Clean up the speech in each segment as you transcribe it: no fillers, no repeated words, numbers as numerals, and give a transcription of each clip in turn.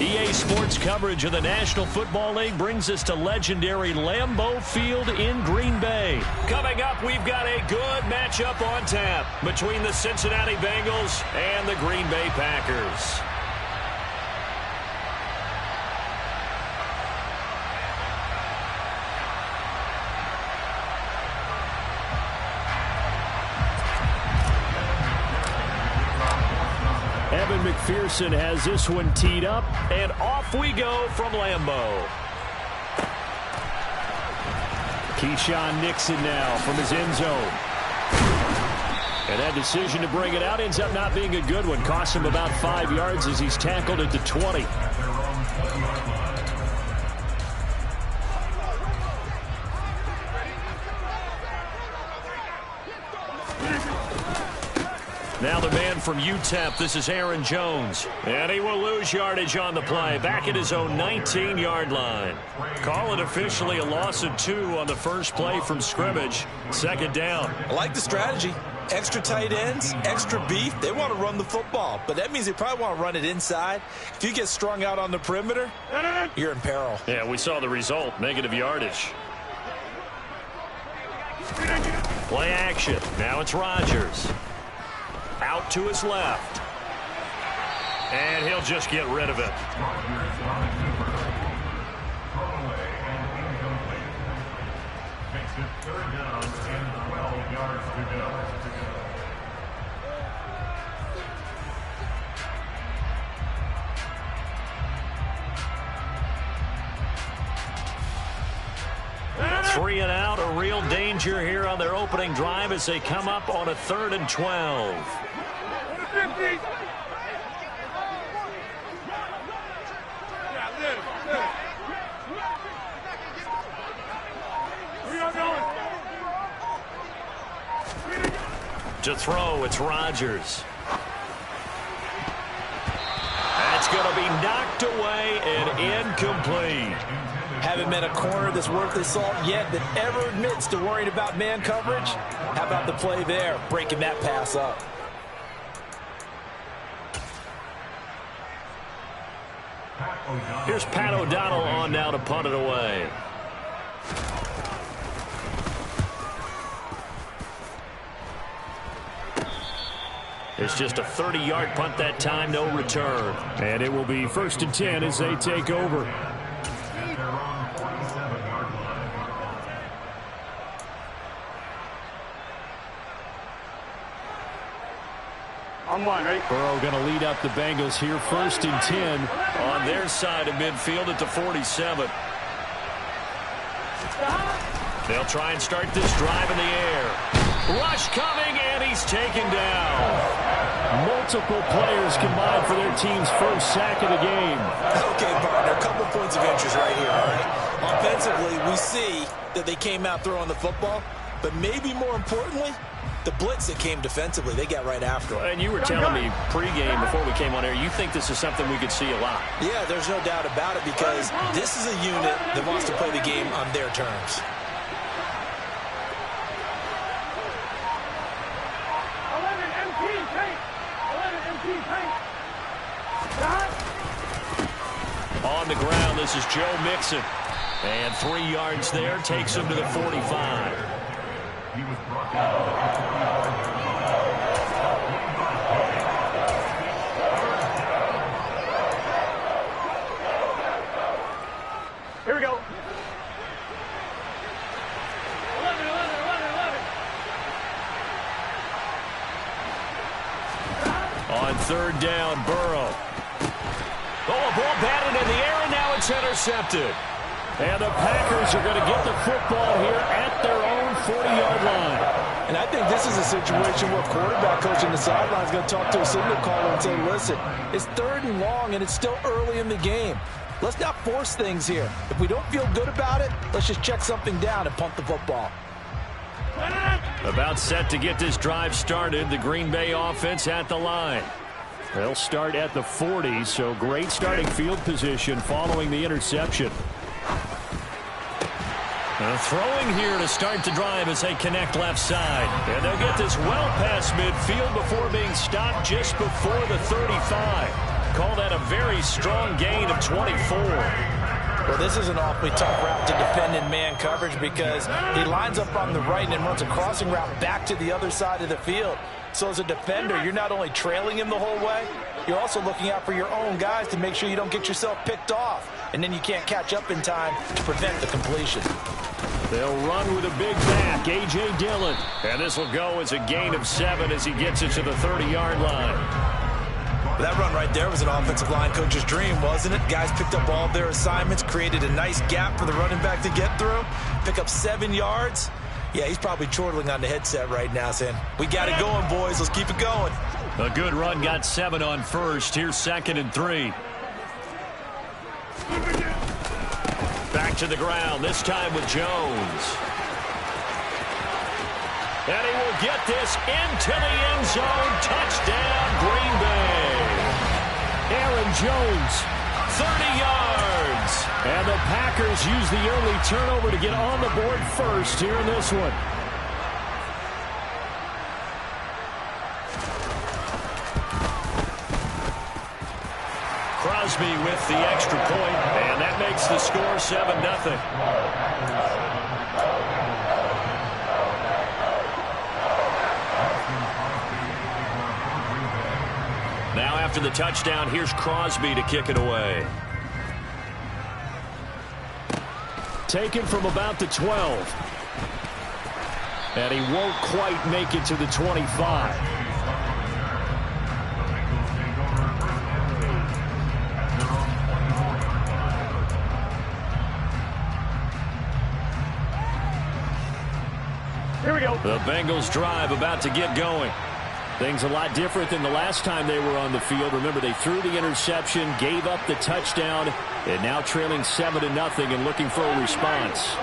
EA Sports coverage of the National Football League brings us to legendary Lambeau Field in Green Bay. Coming up, we've got a good matchup on tap between the Cincinnati Bengals and the Green Bay Packers. Evan McPherson has this one teed up, and off we go from Lambeau. Keyshawn Nixon now from his end zone. And that decision to bring it out ends up not being a good one. Costs him about 5 yards as he's tackled at the 20. Now the man from UTEP, this is Aaron Jones. And he will lose yardage on the play. Back at his own 19-yard line. Call it officially a loss of 2 on the first play from scrimmage. Second down. I like the strategy. Extra tight ends, extra beef. They want to run the football, but that means they probably want to run it inside. If you get strung out on the perimeter, you're in peril. Yeah, we saw the result. Negative yardage. Play action. Now it's Rodgers. Out to his left. And he'll just get rid of it. Makes it 3rd down and 12 yards to go. Three and out, a real danger here on their opening drive as they come up on a 3rd and 12. To throw, it's Rodgers. That's going to be knocked away and incomplete. Haven't met a corner that's worth his salt yet that ever admits to worrying about man coverage. How about the play there, breaking that pass up? Here's Pat O'Donnell on now to punt it away. It's just a 30-yard punt that time, no return. And it will be 1st and 10 as they take over. Burrow going to lead up the Bengals here, 1st and 10 on their side of midfield at the 47. They'll try and start this drive in the air. Rush coming, and he's taken down. Multiple players combined for their team's first sack of the game. Okay, partner, a couple points of interest right here, all right? Offensively, we see that they came out throwing the football, but maybe more importantly, the blitz that came defensively, they got right after it. And you were telling me pregame before we came on air, you think this is something we could see a lot. Yeah, there's no doubt about it because this is a unit that wants to play the game on their terms. On the ground, this is Joe Mixon. And 3 yards there, takes him to the 45. He was brought down. Here we go. 11. On 3rd down, Burrow. Oh, a ball batted in the air, and now it's intercepted. And the Packers are going to get the football here at their own 40-yard line. And I think this is a situation where quarterback coach in the sideline is going to talk to a signal caller and say, listen, it's 3rd and long, and it's still early in the game. Let's not force things here. If we don't feel good about it, let's just check something down and punt the football. About set to get this drive started, the Green Bay offense at the line. They'll start at the 40, so great starting field position following the interception. Throwing here to start the drive as they connect left side. And they'll get this well past midfield before being stopped just before the 35. Call that a very strong gain of 24. Well, this is an awfully tough route to defend in man coverage because he lines up on the right and then runs a crossing route back to the other side of the field. So as a defender, you're not only trailing him the whole way, you're also looking out for your own guys to make sure you don't get yourself picked off. And then you can't catch up in time to prevent the completion. They'll run with a big back, A.J. Dillon. And this will go as a gain of 7 as he gets it to the 30-yard line. That run right there was an offensive line coach's dream, wasn't it? Guys picked up all of their assignments, created a nice gap for the running back to get through, pick up 7 yards. Yeah, he's probably chortling on the headset right now saying, we got it going, boys. Let's keep it going. A good run, got 7 on first. Here's 2nd and 3. Back to the ground, this time with Jones. And he will get this into the end zone. Touchdown, Green Bay. Aaron Jones, 30 yards. And the Packers use the early turnover to get on the board first here in this one. Crosby with the extra point, and that makes the score 7-0. Now after the touchdown, here's Crosby to kick it away. Taken from about the 12. And he won't quite make it to the 25. Here we go. The Bengals drive about to get going. Things a lot different than the last time they were on the field. Remember, they threw the interception, gave up the touchdown, and now trailing 7-0 and looking for a response.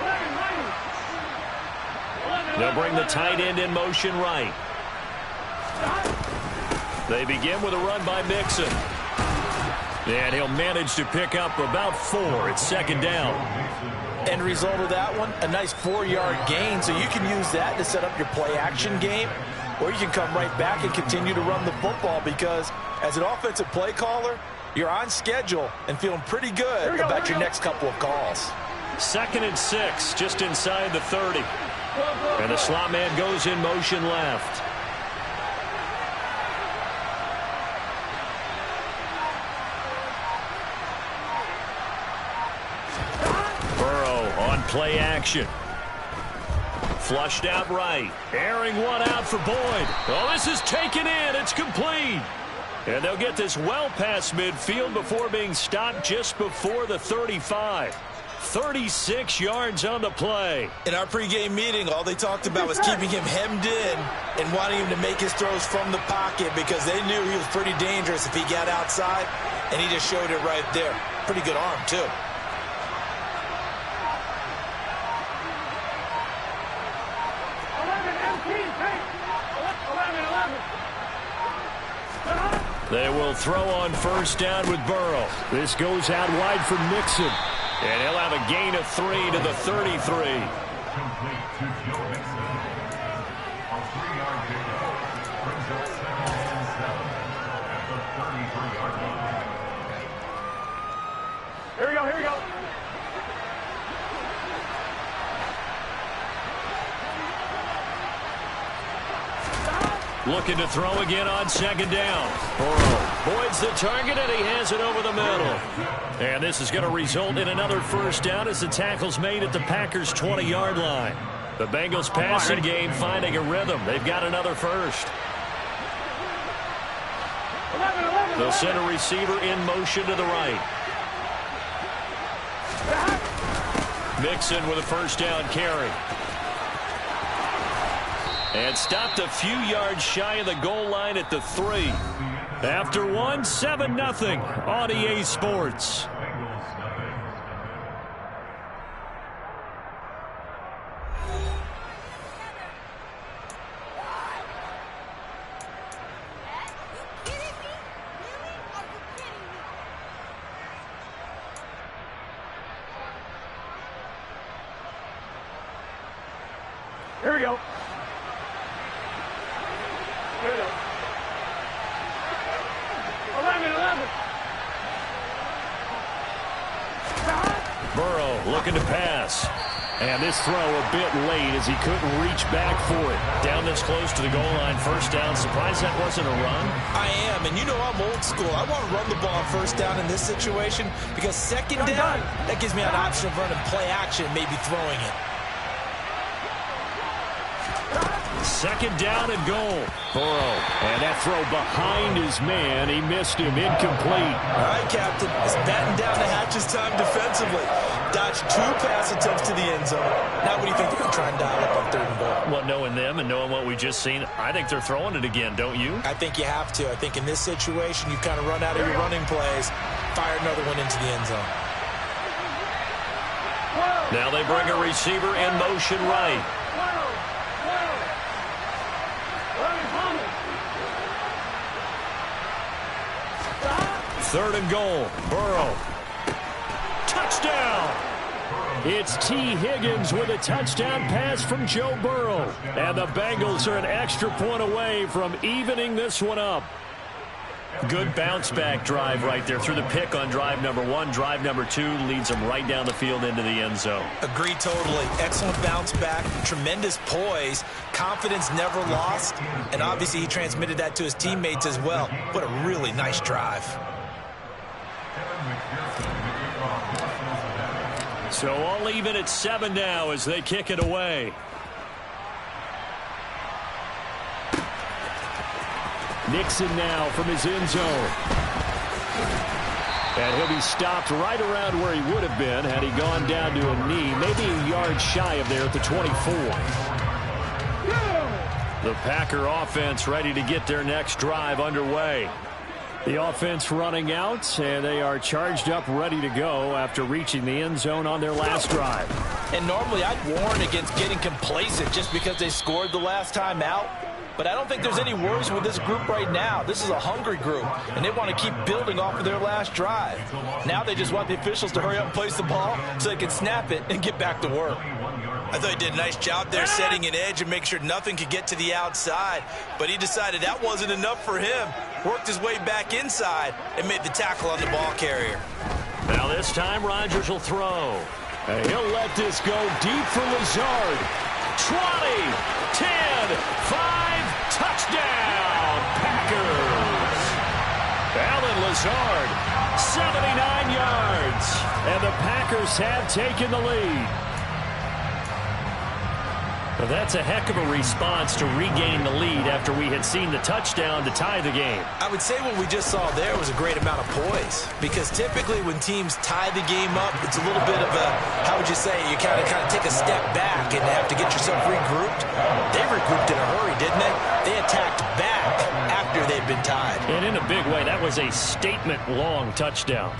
They'll bring the tight end in motion right. They begin with a run by Mixon. And he'll manage to pick up about 4. It's 2nd down. End result of that one, a nice 4-yard gain, so you can use that to set up your play-action game, or you can come right back and continue to run the football because as an offensive play caller, you're on schedule and feeling pretty good about your next couple of calls. 2nd and 6, just inside the 30. And the slot man goes in motion left. Play action. Flushed out right. Airing one out for Boyd. Oh, this is taken in. It's complete. And they'll get this well past midfield before being stopped just before the 35. 36 yards on the play. In our pregame meeting, all they talked about was keeping him hemmed in and wanting him to make his throws from the pocket because they knew he was pretty dangerous if he got outside, and he just showed it right there. Pretty good arm, too. They will throw on 1st down with Burrow. This goes out wide for Mixon. And he'll have a gain of 3 to the 33. Here we go, here we go. Looking to throw again on 2nd down. Burrow. Boyd's the target, and he has it over the middle. And this is going to result in another 1st down as the tackle's made at the Packers' 20-yard line. The Bengals passing game finding a rhythm. They've got another 1st. They'll send a receiver in motion to the right. Mixon with a first down carry. And stopped a few yards shy of the goal line at the 3. After one, 7-0 on EA Sports. Here we go. Here we go. 11. Burrow looking to pass. And this throw a bit late as he couldn't reach back for it. Down this close to the goal line, first down. Surprised that wasn't a run? I am, and you know I'm old school. I want to run the ball on first down in this situation because second down, that gives me an option of running play action, maybe throwing it. Second down and goal. Burrow. And that throw behind his man. He missed him. Incomplete. All right, Captain. It's batten down the hatches time defensively. Dodged 2 pass attempts to the end zone. Now what do you think they're going to try and dial up on 3rd and goal? Well, knowing them and knowing what we just seen, I think they're throwing it again, don't you? I think you have to. I think in this situation, you kind of run out of your running plays, fire another one into the end zone. Now they bring a receiver in motion right. Third and goal. Burrow. Touchdown! It's T. Higgins with a touchdown pass from Joe Burrow. And the Bengals are an extra point away from evening this one up. Good bounce-back drive right there through the pick on drive number 1. Drive number 2 leads them right down the field into the end zone. Agreed totally. Excellent bounce back, tremendous poise, confidence never lost, and obviously he transmitted that to his teammates as well. What a really nice drive. So all even at 7 now as they kick it away. Nixon now from his end zone. And he'll be stopped right around where he would have been had he gone down to a knee, maybe a yard shy of there at the 24. The Packer offense ready to get their next drive underway. The offense running out, and they are charged up, ready to go after reaching the end zone on their last drive. And normally I'd warn against getting complacent just because they scored the last time out. But I don't think there's any worries with this group right now. This is a hungry group, and they want to keep building off of their last drive. Now they just want the officials to hurry up and place the ball so they can snap it and get back to work. I thought he did a nice job there setting an edge and make sure nothing could get to the outside. But he decided that wasn't enough for him. Worked his way back inside and made the tackle on the ball carrier. Now this time Rodgers will throw. And he'll let this go deep for Lazard. 20, 10, 5, touchdown, Packers. Allen Lazard, 79 yards. And the Packers have taken the lead. Well, that's a heck of a response to regain the lead after we had seen the touchdown to tie the game. I would say what we just saw there was a great amount of poise, because typically when teams tie the game up, it's a little bit of a, how would you say, you kind of take a step back and have to get yourself regrouped. They regrouped in a hurry, didn't they? They attacked back after they'd been tied. And in a big way, that was a statement-long touchdown.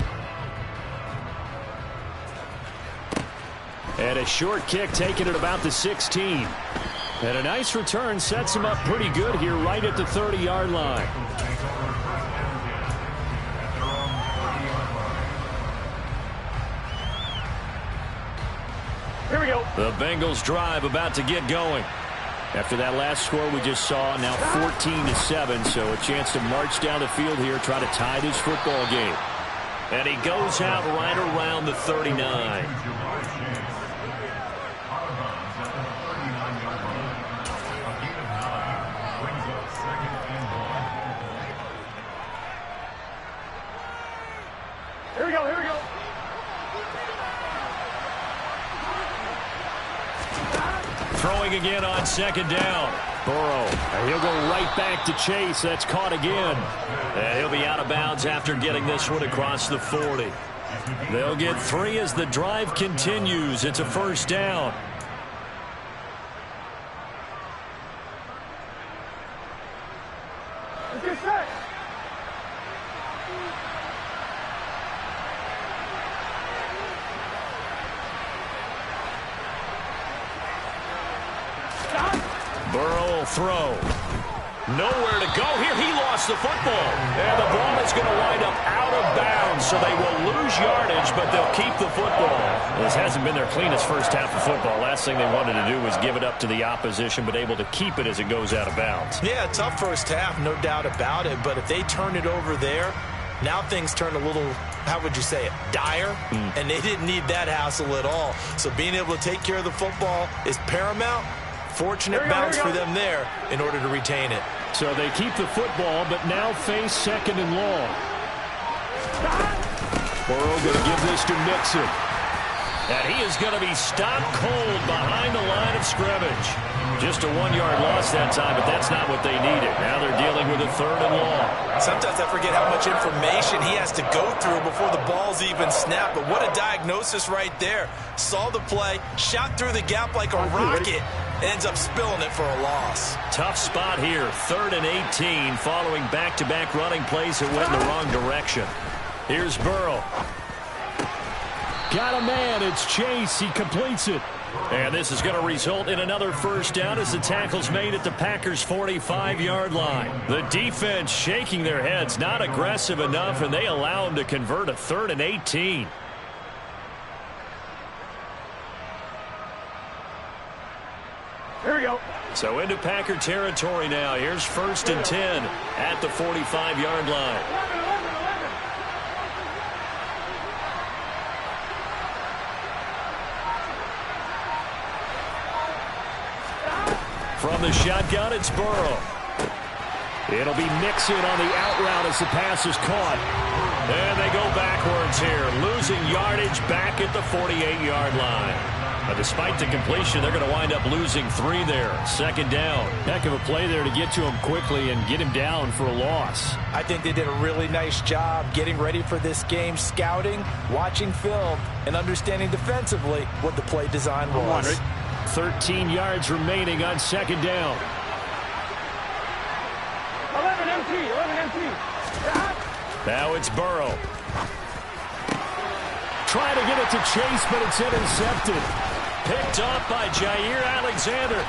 And a short kick taken at about the 16. And a nice return sets him up pretty good here right at the 30-yard line. Here we go. The Bengals drive about to get going. After that last score we just saw, now 14-7, so a chance to march down the field here, try to tie this football game. And he goes out right around the 39. Here we go. Here we go. Throwing again on second down. Burrow. And he'll go right back to Chase. That's caught again. And he'll be out of bounds after getting this one across the 40. They'll get 3 as the drive continues. It's a first down. Get set. Burrow will throw. Nowhere to go here. He lost the football. And the ball is going to wind up out of bounds, so they will lose yardage, but they'll keep the football. This hasn't been their cleanest first half of football. Last thing they wanted to do was give it up to the opposition, but able to keep it as it goes out of bounds. Yeah, tough first half, no doubt about it. But if they turn it over there, now things turn a little, how would you say it, dire? And they didn't need that hassle at all. So being able to take care of the football is paramount. Fortunate bounce for them there in order to retain it. So they keep the football, but now face second and long. Burrow going to give this to Mixon. And he is going to be stopped cold behind the line of scrimmage. Just a 1-yard loss that time, but that's not what they needed. Now they're dealing with a 3rd and long. Sometimes I forget how much information he has to go through before the ball's even snapped. But what a diagnosis right there. Saw the play, shot through the gap like a rocket, ends up spilling it for a loss. Tough spot here. 3rd and 18 following back-to-back running plays that went in the wrong direction. Here's Burrow. Got a man. It's Chase. He completes it. And this is going to result in another first down as the tackle's made at the Packers' 45-yard line. The defense shaking their heads, not aggressive enough, and they allow them to convert a 3rd and 18. Here we go. So into Packer territory now. Here's 1st and 10 at the 45-yard line. 11. From the shotgun, it's Burrow. It'll be Mixon on the out route as the pass is caught. And they go backwards here, losing yardage back at the 48-yard line. But despite the completion, they're going to wind up losing 3 there. 2nd down. Heck of a play there to get to him quickly and get him down for a loss. I think they did a really nice job getting ready for this game, scouting, watching film, and understanding defensively what the play design was. 13 yards remaining on 2nd down. 11 empty. Now it's Burrow. Trying to get it to Chase, but it's intercepted. Picked off by Jair Alexander.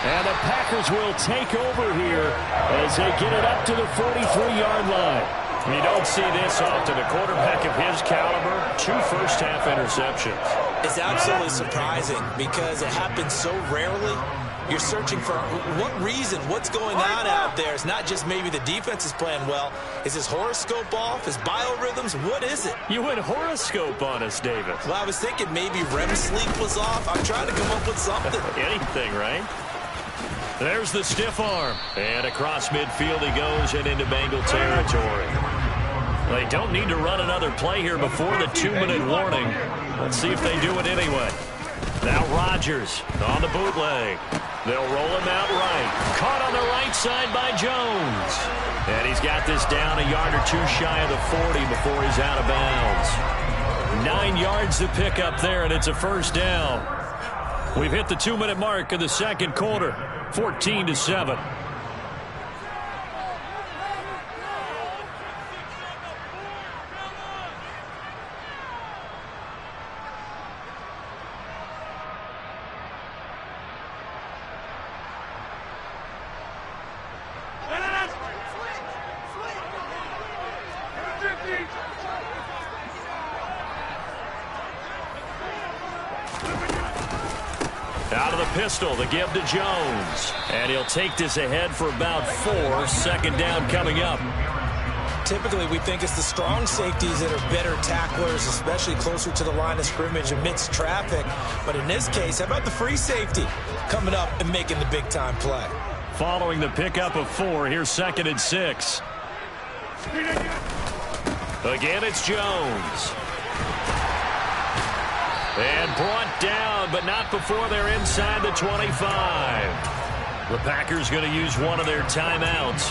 And the Packers will take over here as they get it up to the 43-yard line. You don't see this often. A quarterback of his caliber, 2 first-half interceptions. It's absolutely surprising because it happens so rarely. You're searching for what reason, what's going on out there. It's not just maybe the defense is playing well. Is his horoscope off? His biorhythms? What is it? You went horoscope on us, David. Well, I was thinking maybe REM sleep was off. I'm trying to come up with something. Anything, right? There's the stiff arm. And across midfield he goes and into Bengal territory. They don't need to run another play here before the 2-minute warning. Let's see if they do it anyway. Now Rodgers on the bootleg. They'll roll him out right. Caught on the right side by Jones. And he's got this down a yard or 2 shy of the 40 before he's out of bounds. 9 yards to pick up there, and it's a first down. We've hit the 2-minute mark in the 2nd quarter. 14-7. Out of the pistol, the give to Jones. And he'll take this ahead for about 4. 2nd down coming up. Typically, we think it's the strong safeties that are better tacklers, especially closer to the line of scrimmage amidst traffic. But in this case, how about the free safety coming up and making the big-time play? Following the pickup of 4, here's 2nd and 6. Again, it's Jones. And brought down, but not before they're inside the 25. The Packers going to use one of their timeouts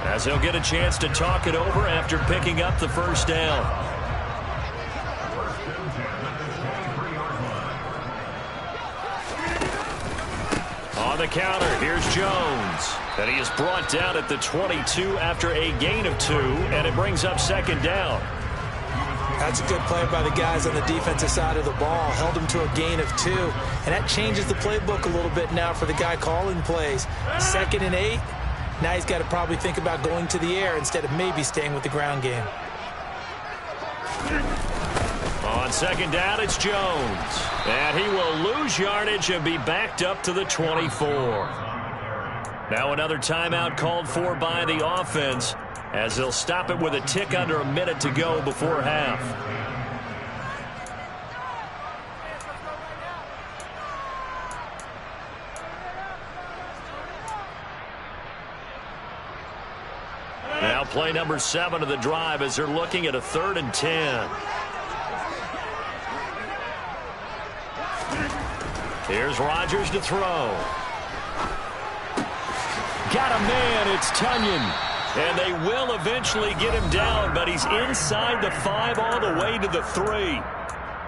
as they'll get a chance to talk it over after picking up the first down. the counter. Here's Jones. And he is brought down at the 22 after a gain of 2, and it brings up second down. That's a good play by the guys on the defensive side of the ball. Held him to a gain of 2. And that changes the playbook a little bit now for the guy calling plays. 2nd and 8. Now he's got to probably think about going to the air instead of maybe staying with the ground game. On second down, it's Jones. And he will lose yardage and be backed up to the 24. Now another timeout called for by the offense, as they'll stop it with a tick under a minute to go before half. Now play number 7 of the drive as they're looking at a 3rd and 10. Here's Rodgers to throw. Got a man, it's Tunyon. And they will eventually get him down, but he's inside the 5 all the way to the 3.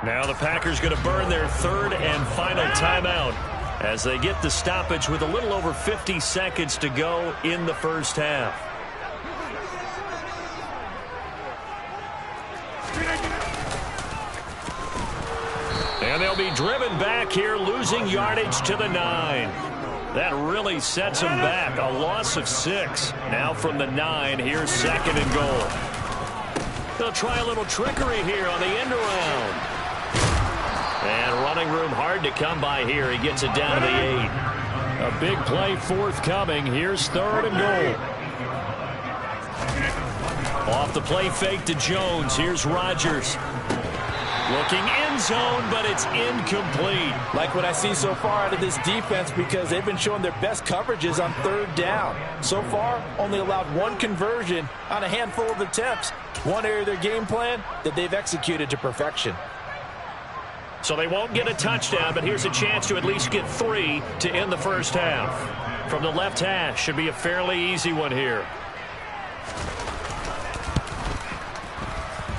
Now the Packers going to burn their 3rd and final timeout as they get the stoppage with a little over 50 seconds to go in the first half. And they'll be driven back here, losing yardage to the 9. That really sets them back. A loss of 6. Now from the 9, here's 2nd and goal. They'll try a little trickery here on the end around. And running room hard to come by here. He gets it down to the 8. A big play forthcoming. Here's 3rd and goal. Off the play fake to Jones. Here's Rodgers. Looking end zone, but it's incomplete. Like what I see so far out of this defense, because they've been showing their best coverages on 3rd down. So far, only allowed 1 conversion on a handful of attempts. One area of their game plan that they've executed to perfection. So they won't get a touchdown, but here's a chance to at least get 3 to end the first half. From the left hash, should be a fairly easy one here.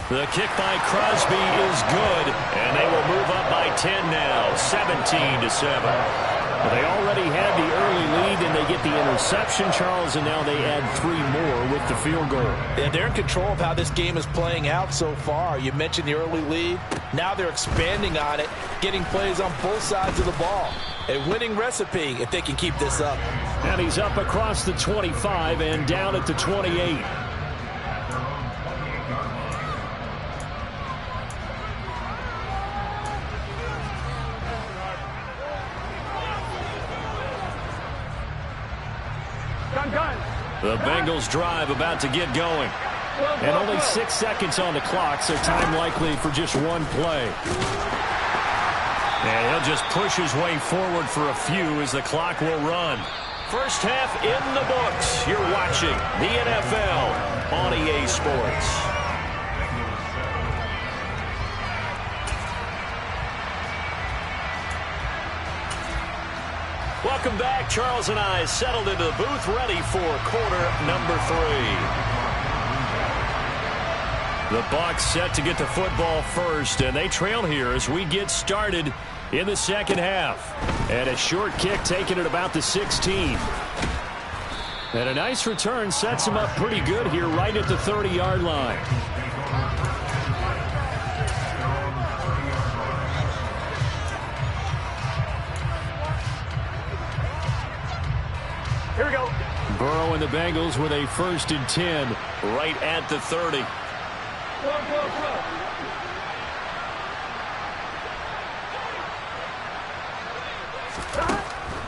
The kick by Crosby is good, and they will move up by 10 now, 17-7. Well, they already had the early lead, and they get the interception, Charles, and now they add 3 more with the field goal. Yeah, they're in control of how this game is playing out so far. You mentioned the early lead. Now they're expanding on it, getting plays on both sides of the ball. A winning recipe if they can keep this up. And he's up across the 25 and down at the 28. The Bengals drive about to get going. And only 6 seconds on the clock, so time likely for just 1 play. And he'll just push his way forward for a few as the clock will run. First half in the books. You're watching the NFL on EA Sports. Welcome back. Charles and I settled into the booth, ready for quarter number 3. The Bucs set to get the football first, and they trail here as we get started in the second half. And a short kick taken at about the 16. And a nice return sets him up pretty good here right at the 30-yard line. Here we go. Burrow and the Bengals with a 1st and 10 right at the 30. Go.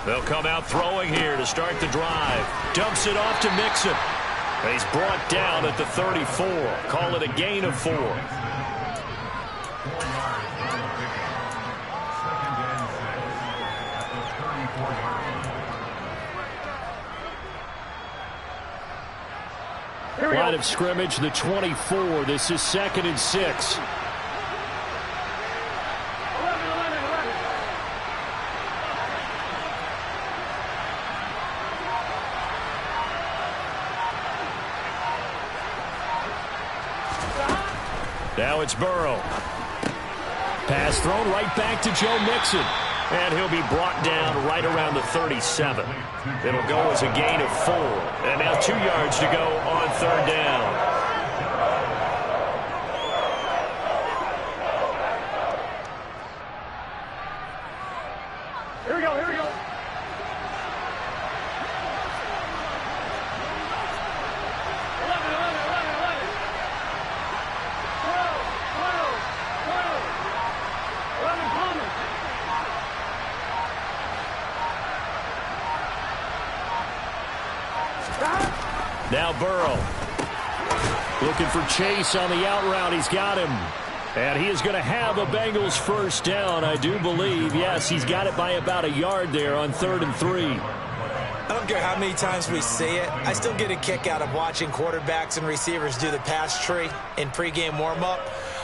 They'll come out throwing here to start the drive. Dumps it off to Mixon. He's brought down at the 34. Call it a gain of 4. Line of scrimmage, the 24. This is 2nd and 6. Now it's Burrow. Pass thrown right back to Joe Mixon. And he'll be brought down right around the 37. It'll go as a gain of 4. And now 2 yards to go on 3rd down. Here we go, here we go. 11 coming. Now Burrow. Looking for Chase on the out route. He's got him. And he is going to have a Bengals first down, I do believe. Yes, he's got it by about a yard there on 3rd and 3. I don't care how many times we say it, I still get a kick out of watching quarterbacks and receivers do the pass tree in pregame warm-up.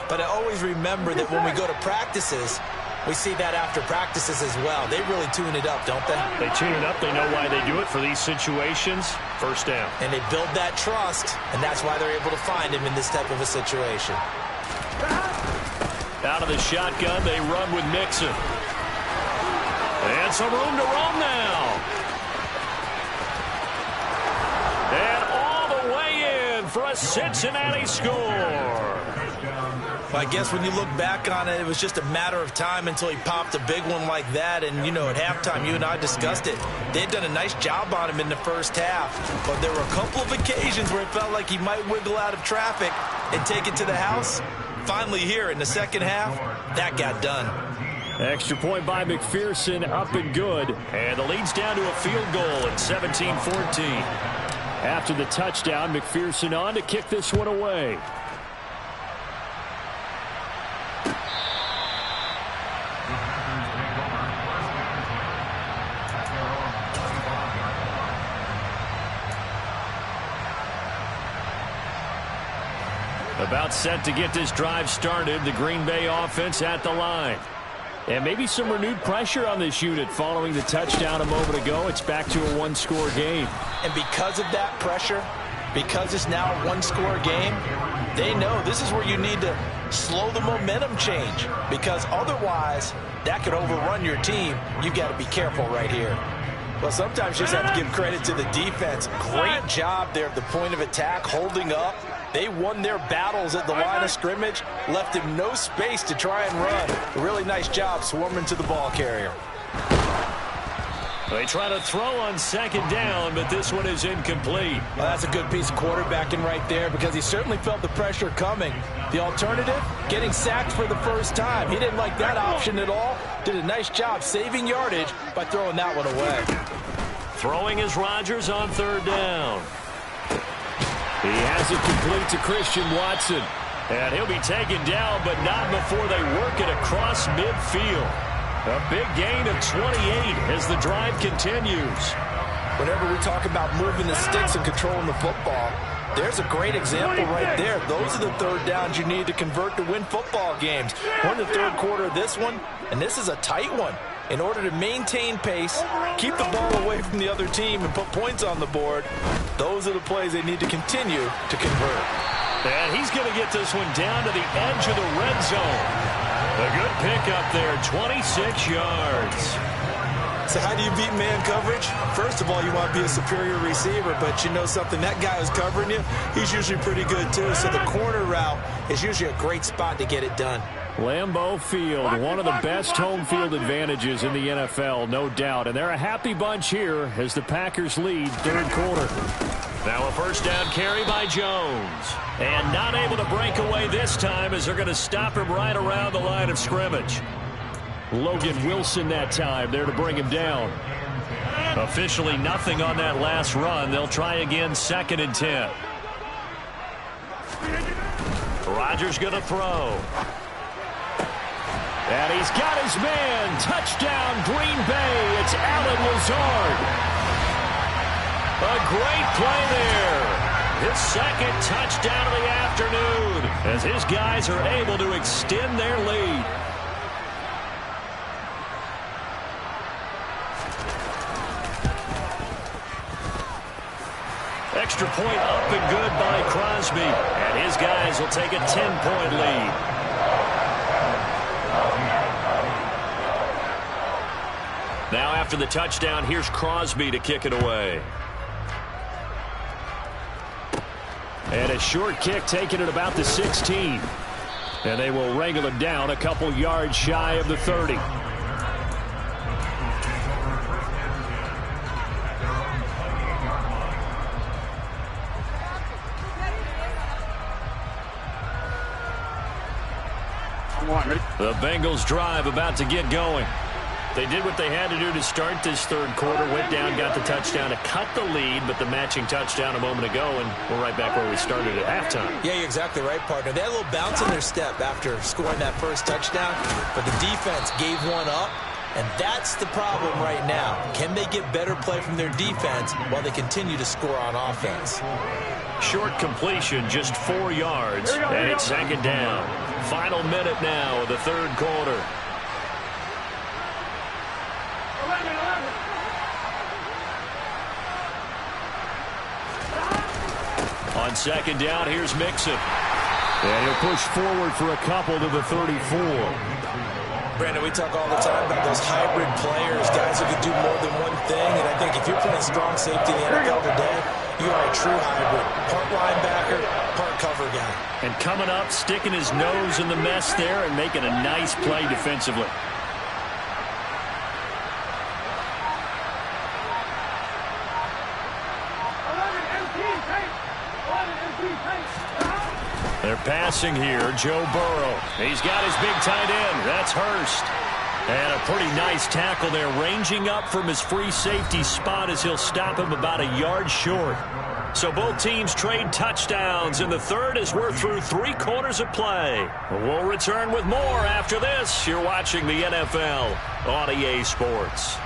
But I always remember that when we go to practices, we see that after practices as well. They really tune it up, don't they? They tune it up. They know why they do it for these situations. First down. And they build that trust, and that's why they're able to find him in this type of a situation. Out of the shotgun, they run with Mixon. And some room to roam now. And all the way in for a Cincinnati score. Well, I guess when you look back on it, it was just a matter of time until he popped a big one like that. And, you know, at halftime, you and I discussed it. They'd done a nice job on him in the first half. But there were a couple of occasions where it felt like he might wiggle out of traffic and take it to the house. Finally here in the second half, that got done. Extra point by McPherson, up and good. And the lead's down to a field goal at 17-14. After the touchdown, McPherson on to kick this one away. About set to get this drive started. The Green Bay offense at the line. And maybe some renewed pressure on this unit following the touchdown a moment ago. It's back to a one-score game. And because of that pressure, because it's now a one-score game, they know this is where you need to slow the momentum change. Because otherwise, that could overrun your team. You've got to be careful right here. Well, sometimes you just have to give credit to the defense. Great job there at the point of attack, holding up. They won their battles at the line of scrimmage, left him no space to try and run. A really nice job swarming to the ball carrier. They try to throw on second down, but this one is incomplete. Well, that's a good piece of quarterbacking right there because he certainly felt the pressure coming. The alternative, getting sacked for the first time. He didn't like that option at all. Did a nice job saving yardage by throwing that one away. Throwing is Rodgers on third down. He has it complete to Christian Watson. And he'll be taken down, but not before they work it across midfield. A big gain of 28 as the drive continues. Whenever we talk about moving the sticks and controlling the football, there's a great example right there. Those are the third downs you need to convert to win football games. We're in the third quarter of this one, and this is a tight one. In order to maintain pace, keep the ball away from the other team, and put points on the board, those are the plays they need to continue to convert. And he's going to get this one down to the edge of the red zone. A good pickup there, 26 yards. So how do you beat man coverage? First of all, you want to be a superior receiver, but you know something, that guy who's covering you, he's usually pretty good too. So the corner route is usually a great spot to get it done. Lambeau Field, one of the best home field advantages in the NFL, no doubt. And they're a happy bunch here as the Packers lead third quarter. Now a first down carry by Jones. And not able to break away this time as they're going to stop him right around the line of scrimmage. Logan Wilson that time there to bring him down. Officially nothing on that last run. They'll try again 2nd and 10. Rodgers going to throw. And he's got his man. Touchdown, Green Bay. It's Allen Lazard. A great play there. His second touchdown of the afternoon as his guys are able to extend their lead. Extra point up and good by Crosby. And his guys will take a 10-point lead. Now after the touchdown, here's Crosby to kick it away. And a short kick taken at about the 16. And they will wrangle it down a couple yards shy of the 30. The Bengals drive about to get going. They did what they had to do to start this third quarter. Went down, got the touchdown to cut the lead, but the matching touchdown a moment ago, and we're right back where we started at halftime. Yeah, you're exactly right, partner. They had a little bounce in their step after scoring that first touchdown, but the defense gave one up, and that's the problem right now. Can they get better play from their defense while they continue to score on offense? Short completion, just 4 yards, and it's second down. Final minute now of the third quarter. On second down, here's Mixon. And he'll push forward for a couple to the 34. Brandon, we talk all the time about those hybrid players, guys who can do more than one thing. And I think if you're playing strong safety in the NFL today, you are a true hybrid. Part linebacker, part cover guy. And coming up, sticking his nose in the mess there and making a nice play defensively. They're passing here, Joe Burrow. He's got his big tight end. That's Hurst. And a pretty nice tackle there, ranging up from his free safety spot as he'll stop him about a yard short. So both teams trade touchdowns in the third as we're through 3 quarters of play. We'll return with more after this. You're watching the NFL on EA Sports.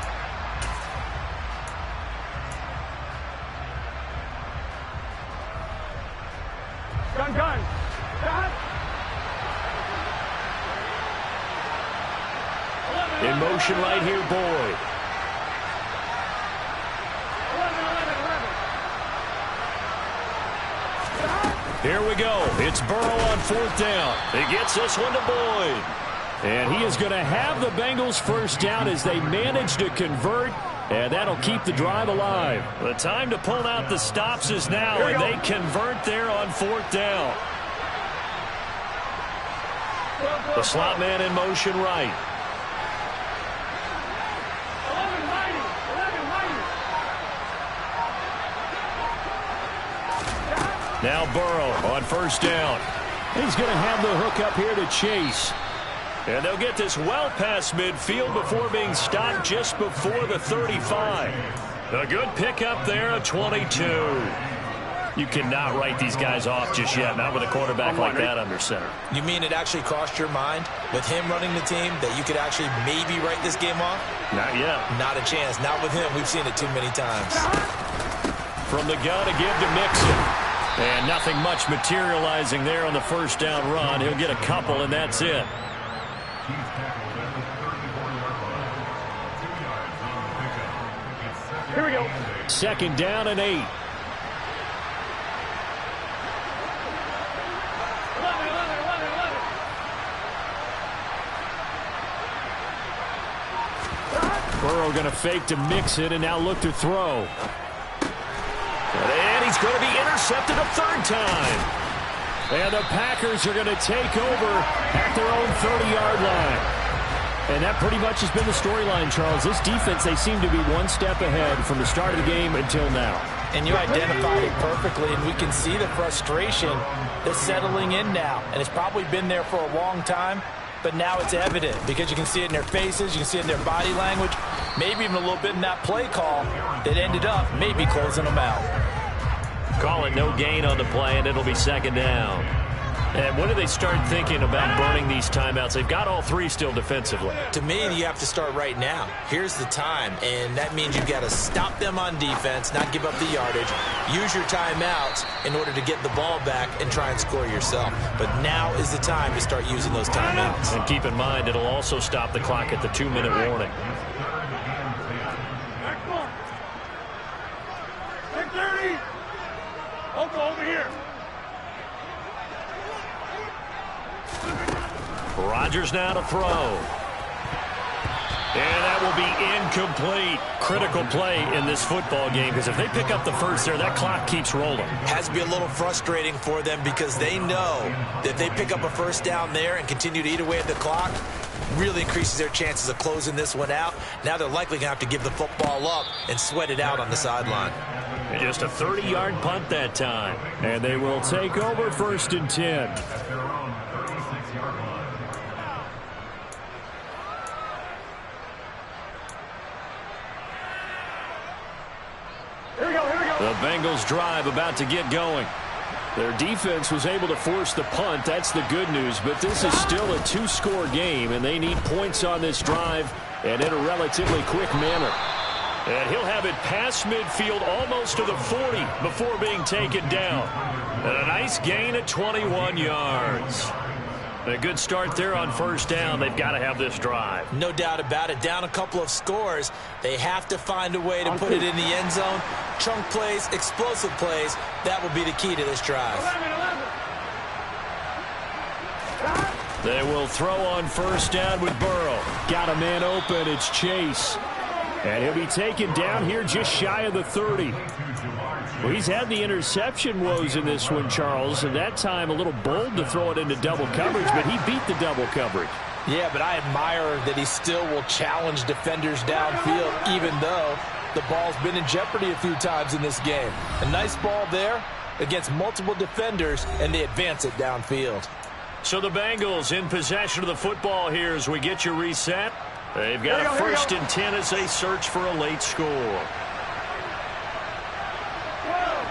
Gun. In motion right here, Boyd. 11. Here we go. It's Burrow on fourth down. He gets this one to Boyd. And he is going to have the Bengals first down as they manage to convert. And that'll keep the drive alive. The time to pull out the stops is now, and they convert there on fourth down. The slot man in motion right. 11. Now Burrow on first down. He's going to have the hook up here to Chase. And they'll get this well past midfield before being stopped just before the 35. A good pickup there, a 22. You cannot write these guys off just yet, not with a quarterback like that under center. You mean it actually crossed your mind with him running the team that you could actually maybe write this game off? Not yet. Not a chance. Not with him. We've seen it too many times. From the gun to give to Mixon. And nothing much materializing there on the first down run. He'll get a couple, and that's it. Here we go. Second down and 8. 11. Burrow going to fake to Mixon and now look to throw. And he's going to be intercepted a third time. And the Packers are going to take over at their own 30-yard line. And that pretty much has been the storyline, Charles. This defense, they seem to be one step ahead from the start of the game until now. And you identified it perfectly, and we can see the frustration that's settling in now. And it's probably been there for a long time, but now it's evident because you can see it in their faces, you can see it in their body language, maybe even a little bit in that play call that ended up maybe closing them out. Call it no gain on the play, and it'll be second down. And when do they start thinking about burning these timeouts? They've got all 3 still defensively. To me, you have to start right now. Here's the time, and that means you've got to stop them on defense, not give up the yardage, use your timeouts in order to get the ball back and try and score yourself. But now is the time to start using those timeouts. And keep in mind, it'll also stop the clock at the 2-minute warning. 6:30. Over here. Rodgers now to throw. And that will be incomplete. Critical play in this football game, because if they pick up the first there, that clock keeps rolling. Has to be a little frustrating for them because they know that if they pick up a first down there and continue to eat away at the clock, really increases their chances of closing this one out. Now they're likely going to have to give the football up and sweat it out on the sideline. And just a 30-yard punt that time. And they will take over 1st and 10. The Bengals drive about to get going. Their defense was able to force the punt. That's the good news. But this is still a 2-score game, and they need points on this drive and in a relatively quick manner. And he'll have it past midfield almost to the 40 before being taken down. And a nice gain at 21 yards. A good start there on 1st down. They've got to have this drive. No doubt about it. Down a couple of scores. They have to find a way to put it in the end zone. Chunk plays, explosive plays. That will be the key to this drive. They will throw on 1st down with Burrow. Got a man open. It's Chase. And he'll be taken down here just shy of the 30. Well, he's had the interception woes in this one, Charles, and that time a little bold to throw it into double coverage, but he beat the double coverage. Yeah, but I admire that he still will challenge defenders downfield, even though the ball's been in jeopardy a few times in this game. A nice ball there against multiple defenders, and they advance it downfield. So the Bengals in possession of the football here as we get you reset. They've got a 1st and 10 as they search for a late score.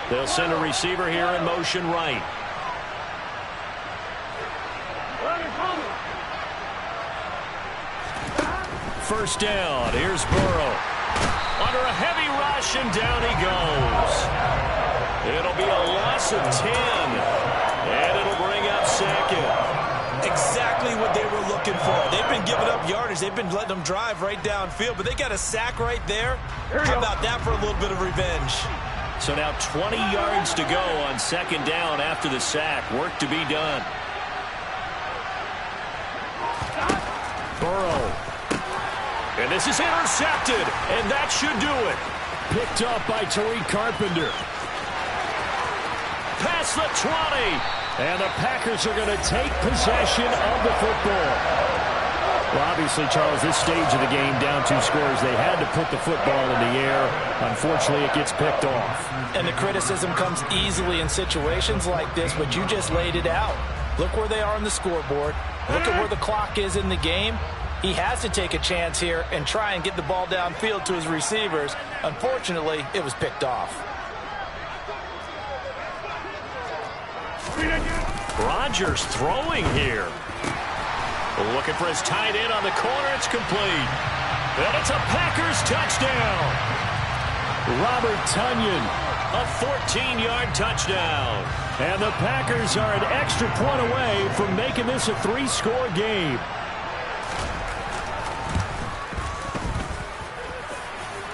They'll send a receiver here in motion right. First down. Here's Burrow. Under a heavy rush, and down he goes. It'll be a loss of 10. And it'll bring up 2nd. Exactly what they were looking for. They've been giving up yardage. They've been letting them drive right downfield, but they got a sack right there. How about that for a little bit of revenge? So now 20 yards to go on 2nd down after the sack. Work to be done. Burrow. And this is intercepted, and that should do it. Picked up by Tariq Carpenter. Past the 20. And the Packers are going to take possession of the football. Well, obviously, Charles, this stage of the game, down 2 scores, they had to put the football in the air. Unfortunately, it gets picked off. And the criticism comes easily in situations like this, but you just laid it out. Look where they are on the scoreboard. Look at where the clock is in the game. He has to take a chance here and try and get the ball downfield to his receivers. Unfortunately, it was picked off. Rodgers throwing here. Looking for his tight end on the corner. It's complete. And it's a Packers touchdown. Robert Tonyan, a 14-yard touchdown. And the Packers are an extra point away from making this a 3-score game.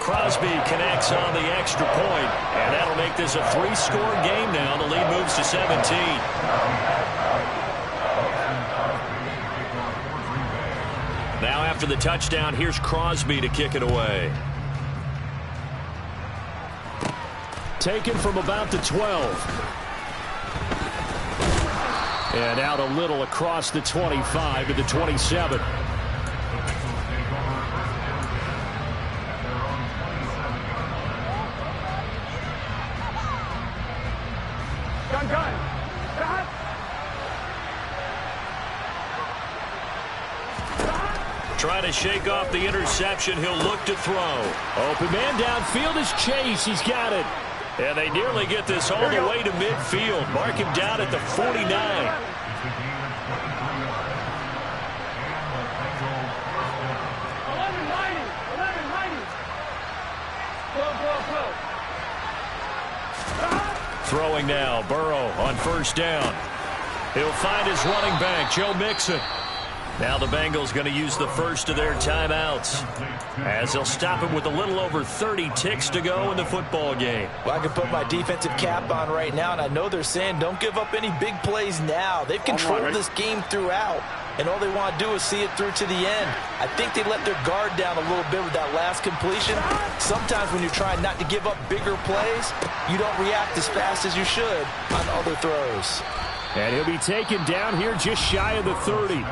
Crosby connects on the extra point, and that'll make this a 3-score game now. The lead moves to 17. Now after the touchdown, here's Crosby to kick it away. Taken from about the 12. And out a little across the 25 to the 27. Trying to shake off the interception. He'll look to throw. Open man downfield is Chase. He's got it. And they nearly get this all the way to midfield. Mark him down at the 49. Throwing now. Burrow on 1st down. He'll find his running back, Joe Mixon. Now the Bengals going to use the first of their timeouts as they'll stop it with a little over 30 ticks to go in the football game. Well, I can put my defensive cap on right now, and I know they're saying don't give up any big plays now. They've controlled this game throughout, and all they want to do is see it through to the end. I think they let their guard down a little bit with that last completion. Sometimes when you're trying not to give up bigger plays, you don't react as fast as you should on other throws. And he'll be taken down here just shy of the 30.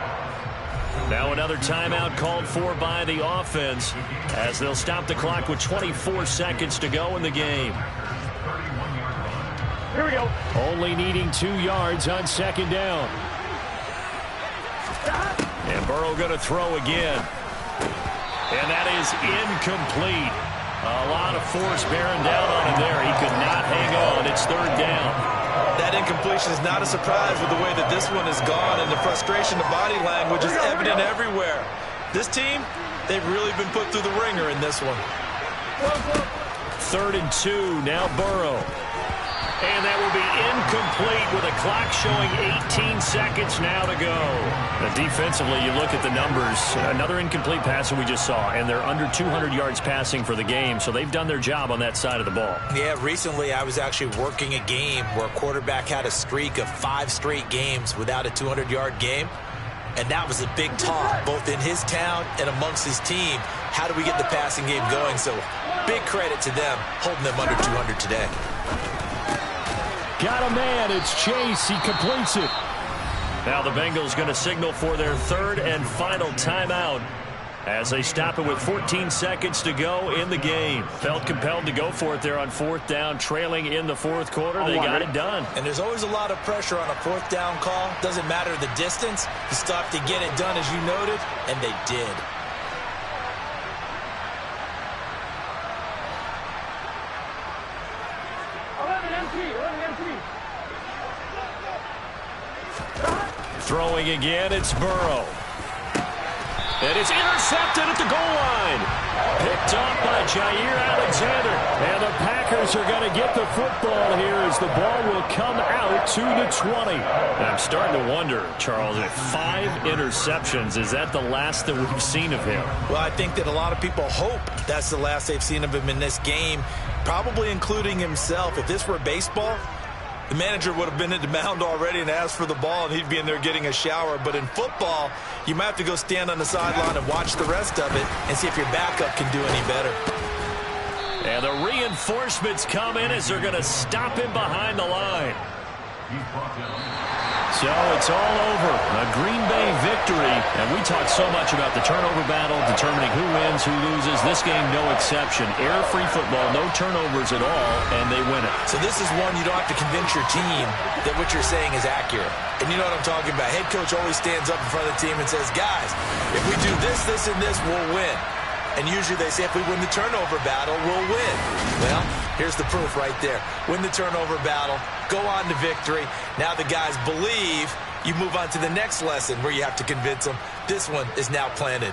Now another timeout called for by the offense as they'll stop the clock with 24 seconds to go in the game. Here we go. Only needing 2 yards on second down. And Burrow going to throw again. And that is incomplete. A lot of force bearing down on him there. He could not hang on. It's third down. That incompletion is not a surprise with the way that this one has gone, and the frustration, the body language is evident everywhere. This team, they've really been put through the ringer in this one. 3rd and 2, now Burrow. And that will be incomplete with a clock showing 18 seconds now to go. Now defensively, you look at the numbers. Another incomplete pass that we just saw, and they're under 200 yards passing for the game, so they've done their job on that side of the ball. Yeah, recently I was actually working a game where a quarterback had a streak of 5 straight games without a 200-yard game, and that was a big talk, both in his town and amongst his team. How do we get the passing game going? So big credit to them, holding them under 200 today. Got a man. It's Chase. He completes it. Now the Bengals going to signal for their 3rd and final timeout as they stop it with 14 seconds to go in the game. Felt compelled to go for it there on 4th down, trailing in the 4th quarter. They got it done. And there's always a lot of pressure on a 4th down call. Doesn't matter the distance. You still have to get it done, as you noted, and they did. Throwing again, it's Burrow. And it's intercepted at the goal line. Picked off by Jair Alexander. And the Packers are going to get the football here as the ball will come out to the 20. And I'm starting to wonder, Charles, if 5 interceptions, is that the last that we've seen of him? Well, I think that a lot of people hope that's the last they've seen of him in this game, probably including himself. If this were baseball, the manager would have been at the mound already and asked for the ball, and he'd be in there getting a shower. But in football, you might have to go stand on the sideline and watch the rest of it and see if your backup can do any better. And the reinforcements come in as they're going to stop him behind the line. So it's all over. A Green Bay victory. And we talked so much about the turnover battle, determining who wins, who loses. This game, no exception. Error-free football, no turnovers at all, and they win it. So this is one you don't have to convince your team that what you're saying is accurate. And you know what I'm talking about. Head coach always stands up in front of the team and says, guys, if we do this, this, and this, we'll win. And usually they say if we win the turnover battle, we'll win. Well, here's the proof right there. Win the turnover battle, go on to victory. Now the guys believe. You move on to the next lesson where you have to convince them. This one is now planted.